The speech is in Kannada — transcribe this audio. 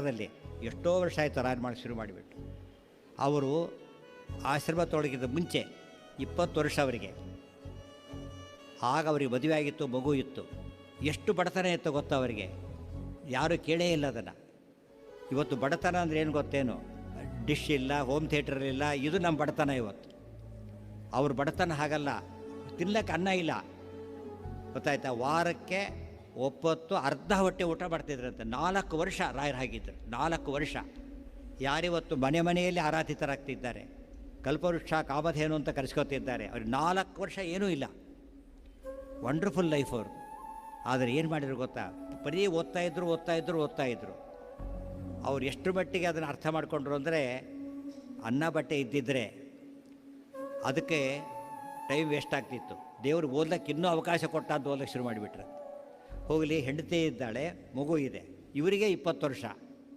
ಕಾಲದಲ್ಲಿ ಎಷ್ಟೋ ವರ್ಷ ಆಯಿತು ರಾಯರು ಮಾಡಿ ಶುರು ಮಾಡಿಬಿಟ್ಟು. ಅವರು ಆಶ್ರಮ ತೊಡಗಿದ ಮುಂಚೆ 20 ವರ್ಷ ಅವರಿಗೆ. ಆಗ ಅವರಿಗೆ ಮದುವೆ ಆಗಿತ್ತು, ಮಗು ಇತ್ತು. ಎಷ್ಟು ಬಡತನ ಇತ್ತು ಗೊತ್ತಾ ಅವರಿಗೆ, ಯಾರೂ ಕೇಳೇ ಇಲ್ಲ ಅದನ್ನು. ಇವತ್ತು ಬಡತನ ಅಂದರೆ ಏನು ಗೊತ್ತೇನು, ಡಿಶ್ ಇಲ್ಲ, ಹೋಮ್ ಥಿಯೇಟರ್ ಇಲ್ಲ, ಇದು ನಮ್ಮ ಬಡತನ ಇವತ್ತು. ಅವ್ರ ಬಡತನ ಹಾಗಲ್ಲ, ತಿನ್ನಕ್ಕೆ ಅನ್ನ ಇಲ್ಲ ಗೊತ್ತಾಯ್ತಾ. ವಾರಕ್ಕೆ ಒಪ್ಪತ್ತು ಅರ್ಧ ಹೊಟ್ಟೆ ಊಟ ಮಾಡ್ತಿದ್ರಂತೆ. 4 ವರ್ಷ ರಾಯರು ಹಾಗಿದ್ದರು, 4 ವರ್ಷ. ಯಾರಿವತ್ತು ಮನೆ ಮನೆಯಲ್ಲಿ ಆರಾಧಿತರಾಗ್ತಿದ್ದಾರೆ, ಕಲ್ಪವೃಕ್ಷ ಕಾಮಧೇನು ಅಂತ ಕರೆಸ್ಕೊತಿದ್ದಾರೆ. ಅವ್ರಿಗೆ 4 ವರ್ಷ ಏನೂ ಇಲ್ಲ, ವಂಡರ್ಫುಲ್ ಲೈಫ್ ಅವರು. ಆದರೆ ಏನು ಮಾಡಿದ್ರು ಗೊತ್ತಾ, ಬರೀ ಓದ್ತಾಯಿದ್ರು. ಅವ್ರು ಎಷ್ಟು ಮಟ್ಟಿಗೆ ಅದನ್ನು ಅರ್ಥ ಮಾಡಿಕೊಂಡ್ರು ಅಂದರೆ, ಅನ್ನ ಬಟ್ಟೆ ಇದ್ದಿದ್ದರೆ ಅದಕ್ಕೆ ಟೈಮ್ ವೇಸ್ಟ್ ಆಗ್ತಿತ್ತು. ದೇವ್ರಿಗೆ ಓದ್ಲಿಕ್ಕೆ ಇನ್ನೂ ಅವಕಾಶ ಕೊಟ್ಟ ಅಂತ ಓದ್ಲಿಕ್ಕೆ ಶುರು ಮಾಡಿಬಿಟ್ರೆ. ಹೋಗಲಿ, ಹೆಂಡತಿ ಇದ್ದಾಳೆ, ಮಗು ಇದೆ, ಇವರಿಗೆ 20 ವರ್ಷ.